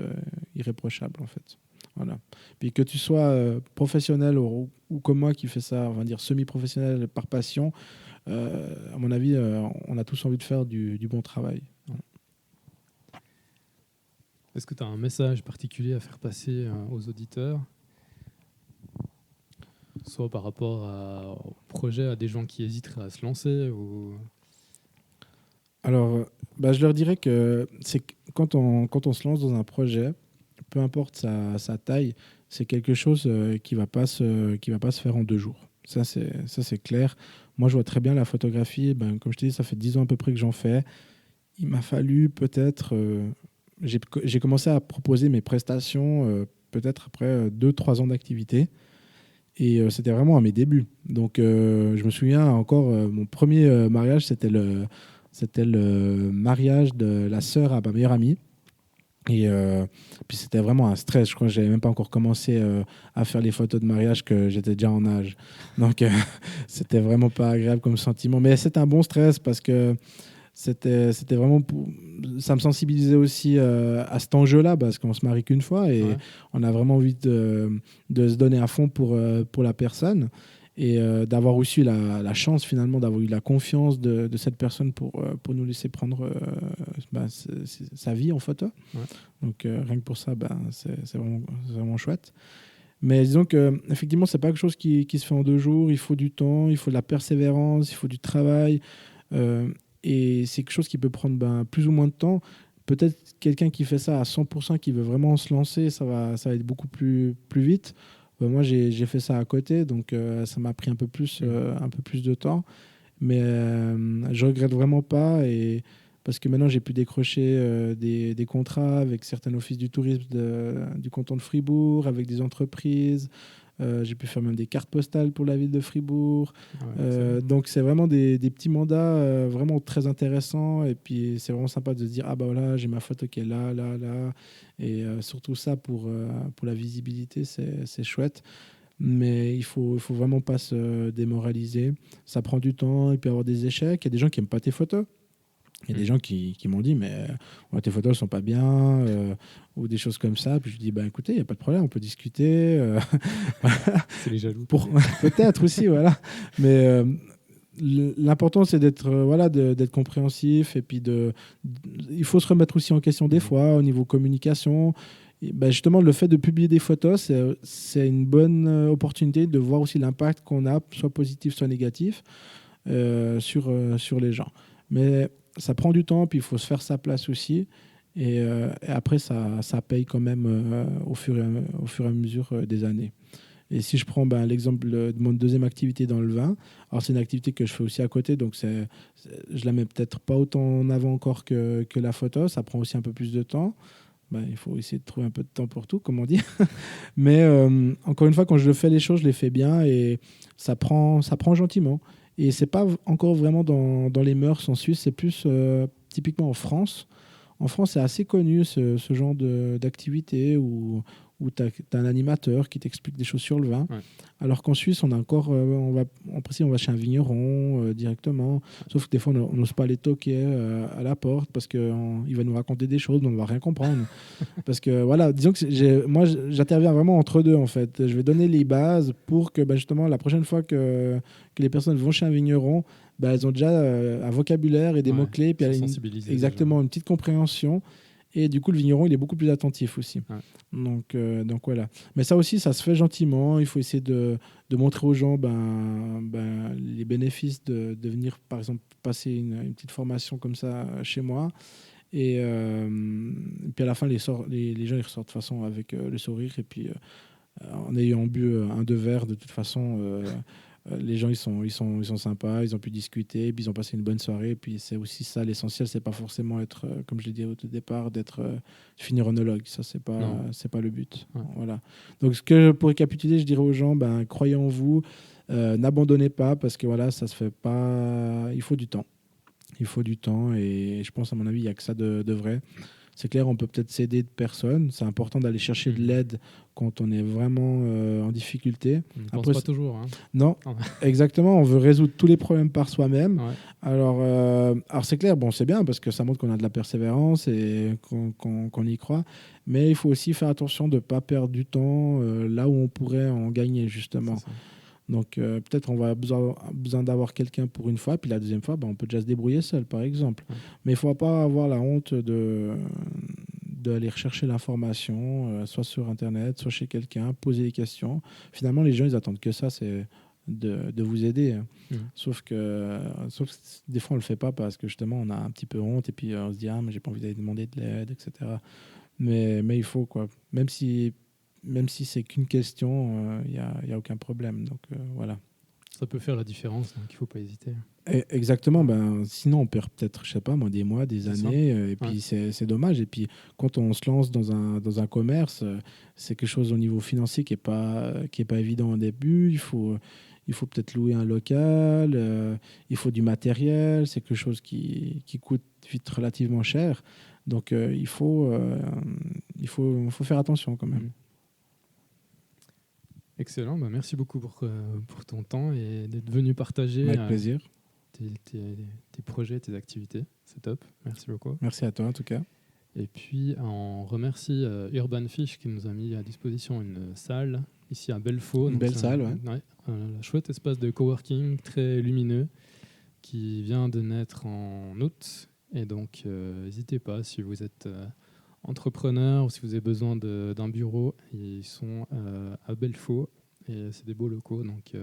Speaker 2: irréprochable en fait. Voilà. Puis que tu sois professionnel ou comme moi qui fait ça, on va dire semi-professionnel par passion, à mon avis, on a tous envie de faire du bon travail. Voilà.
Speaker 1: Est-ce que tu as un message particulier à faire passer aux auditeurs ? Soit par rapport au projet, à des gens qui hésiteraient à se lancer ou...
Speaker 2: Alors, je leur dirais que c'est quand on se lance dans un projet, peu importe sa taille, c'est quelque chose qui va pas se faire en 2 jours. Ça, c'est clair. Moi, je vois très bien la photographie. Comme je te dis, ça fait 10 ans à peu près que j'en fais. Il m'a fallu peut-être... j'ai commencé à proposer mes prestations peut-être après 2-3 ans d'activité. Et c'était vraiment à mes débuts. Donc, je me souviens encore, mon premier mariage, c'était le mariage de la sœur à ma meilleure amie. Et puis c'était vraiment un stress. Je crois que je n'avais même pas encore commencé à faire les photos de mariage, que j'étais déjà en âge. Donc, c'était vraiment pas agréable comme sentiment. Mais c'était un bon stress parce que c'était vraiment ça me sensibilisait aussi à cet enjeu-là, parce qu'on se marie qu'une fois et on a vraiment envie de se donner à fond pour la personne et d'avoir aussi la chance finalement d'avoir eu la confiance de cette personne pour nous laisser prendre sa vie en photo. Donc rien que pour ça, c'est vraiment chouette. Mais disons que effectivement, c'est pas quelque chose qui se fait en 2 jours. Il faut du temps, il faut de la persévérance, il faut du travail. Et c'est quelque chose qui peut prendre plus ou moins de temps. Peut-être quelqu'un qui fait ça à 100%, qui veut vraiment se lancer, ça va être beaucoup plus vite. Moi, j'ai fait ça à côté, donc ça m'a pris un peu plus de temps. Mais je regrette vraiment pas, parce que maintenant, j'ai pu décrocher des contrats avec certains offices du tourisme du canton de Fribourg, avec des entreprises. J'ai pu faire même des cartes postales pour la ville de Fribourg. Donc c'est vraiment des petits mandats vraiment très intéressants. Et puis c'est vraiment sympa de se dire, voilà, j'ai ma photo qui est là. Et surtout ça, pour la visibilité, c'est chouette. Mais il faut vraiment pas se démoraliser. Ça prend du temps, il peut y avoir des échecs. Il y a des gens qui n'aiment pas tes photos. Il y a des gens qui m'ont dit, mais tes photos ne sont pas bien, ou des choses comme ça. Puis je dis, écoutez, il n'y a pas de problème, on peut discuter.
Speaker 1: C'est les jaloux.
Speaker 2: Peut-être aussi, voilà. Mais l'important, c'est d'être compréhensif. Et puis, il faut se remettre aussi en question des fois, au niveau communication. Et ben justement, le fait de publier des photos, c'est une bonne opportunité de voir aussi l'impact qu'on a, soit positif, soit négatif, sur les gens. Mais ça prend du temps, puis il faut se faire sa place aussi. Et après, ça paye quand même au fur et à mesure des années. Et si je prends l'exemple de mon deuxième activité dans le vin, alors c'est une activité que je fais aussi à côté, donc je la mets peut-être pas autant en avant encore que la photo, ça prend aussi un peu plus de temps. Il faut essayer de trouver un peu de temps pour tout, comme on dit. Mais encore une fois, quand je fais les choses, je les fais bien et ça prend gentiment. Et c'est pas encore vraiment dans les mœurs en Suisse, c'est plus typiquement en France. En France, c'est assez connu ce genre d'activité où tu as un animateur qui t'explique des choses sur le vin.
Speaker 1: Ouais.
Speaker 2: Alors qu'en Suisse, on a encore, en principe, on va chez un vigneron directement. Sauf que des fois, on n'ose pas aller toquer à la porte parce qu'il va nous raconter des choses, mais on ne va rien comprendre. Parce que voilà, disons que moi, j'interviens vraiment entre deux en fait. Je vais donner les bases pour que justement, la prochaine fois que les personnes vont chez un vigneron, elles ont déjà un vocabulaire et des mots-clés, puis exactement une petite compréhension. Et du coup, le vigneron, il est beaucoup plus attentif aussi.
Speaker 1: Ouais.
Speaker 2: Donc voilà. Mais ça aussi, ça se fait gentiment. Il faut essayer de montrer aux gens les bénéfices de venir, par exemple, passer une petite formation comme ça chez moi. Et puis à la fin, les gens, ils ressortent de toute façon avec le sourire. Et puis, en ayant bu un, deux verres, de toute façon... les gens ils sont sympas, ils ont pu discuter, puis ils ont passé une bonne soirée, puis c'est aussi ça l'essentiel, c'est pas forcément être comme je l'ai dit au tout départ, d'être finir onologue, ça c'est pas le but.
Speaker 1: Ouais.
Speaker 2: Voilà. Donc pour récapituler, je dirais aux gens, croyez en vous, n'abandonnez pas parce que voilà, ça se fait pas, il faut du temps et je pense à mon avis il y a que ça de vrai. C'est clair, on peut peut-être s'aider de personnes. C'est important d'aller chercher de l'aide quand on est vraiment en difficulté.
Speaker 1: On ne pense pas toujours. Hein.
Speaker 2: Non, exactement. On veut résoudre tous les problèmes par soi-même.
Speaker 1: Ouais.
Speaker 2: Alors c'est clair, c'est bien parce que ça montre qu'on a de la persévérance et qu'on y croit. Mais il faut aussi faire attention de ne pas perdre du temps là où on pourrait en gagner, justement. Donc peut-être on va besoin d'avoir quelqu'un pour une fois, puis la deuxième fois, on peut déjà se débrouiller seul, par exemple. Ouais. Mais il ne faut pas avoir la honte d'aller rechercher l'information, soit sur Internet, soit chez quelqu'un, poser des questions. Finalement, les gens, ils attendent que ça, c'est de vous aider. Mmh. Sauf que des fois, on ne le fait pas parce que justement, on a un petit peu honte et puis on se dit « Ah, mais j'ai pas envie d'aller demander de l'aide, etc. » Mais il faut, quoi. Même si c'est qu'une question, il n'y a aucun problème. Donc voilà.
Speaker 1: Ça peut faire la différence, donc il ne faut pas hésiter.
Speaker 2: Exactement. Sinon, on perd peut-être, je sais pas, des mois, des années. Et puis, c'est dommage. Et puis, quand on se lance dans un commerce, c'est quelque chose au niveau financier qui est pas évident au début. Il faut peut-être louer un local. Il faut du matériel. C'est quelque chose qui coûte vite relativement cher. Donc, il faut faire attention quand même.
Speaker 1: Excellent, merci beaucoup pour ton temps et d'être venu partager
Speaker 2: avec plaisir.
Speaker 1: Tes projets, tes activités. C'est top, merci beaucoup.
Speaker 2: Merci à toi en tout cas.
Speaker 1: Et puis on remercie Urban Fish qui nous a mis à disposition une salle ici à Belfaux.
Speaker 2: Une belle salle,
Speaker 1: un chouette espace de coworking très lumineux qui vient de naître en août. Et donc n'hésitez pas si vous êtes... entrepreneurs ou si vous avez besoin d'un bureau, ils sont à Belfaux et c'est des beaux locaux, donc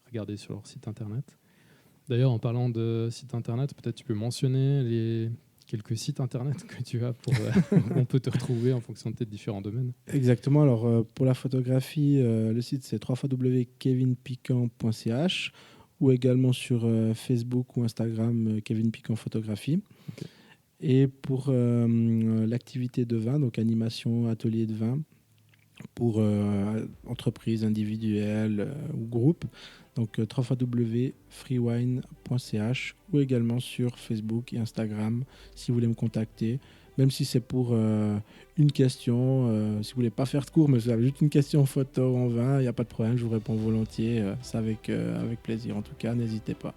Speaker 1: regardez sur leur site internet. D'ailleurs, en parlant de site internet, peut-être tu peux mentionner les quelques sites internet que tu as pour où on peut te retrouver en fonction de tes différents domaines.
Speaker 2: Exactement. Alors pour la photographie, le site c'est www.kevinpiquant.ch ou également sur Facebook ou Instagram Kevin Piquant Photographie. Okay. Et pour l'activité de vin, donc animation, atelier de vin, pour entreprises individuelles ou groupes, donc www.freewine.ch ou également sur Facebook et Instagram si vous voulez me contacter. Même si c'est pour une question, si vous voulez pas faire de cours, mais vous avez juste une question photo en vin, il n'y a pas de problème, je vous réponds volontiers, c'est avec plaisir. En tout cas, n'hésitez pas.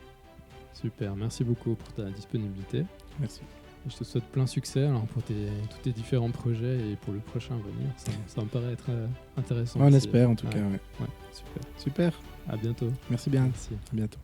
Speaker 1: Super, merci beaucoup pour ta disponibilité.
Speaker 2: Merci.
Speaker 1: Je te souhaite plein succès alors, pour tous tes différents projets et pour le prochain à venir. Ça me paraît être intéressant.
Speaker 2: On espère en tout cas. Ouais.
Speaker 1: Super.
Speaker 2: Super.
Speaker 1: À bientôt.
Speaker 2: Merci bien.
Speaker 1: Merci.
Speaker 2: À bientôt.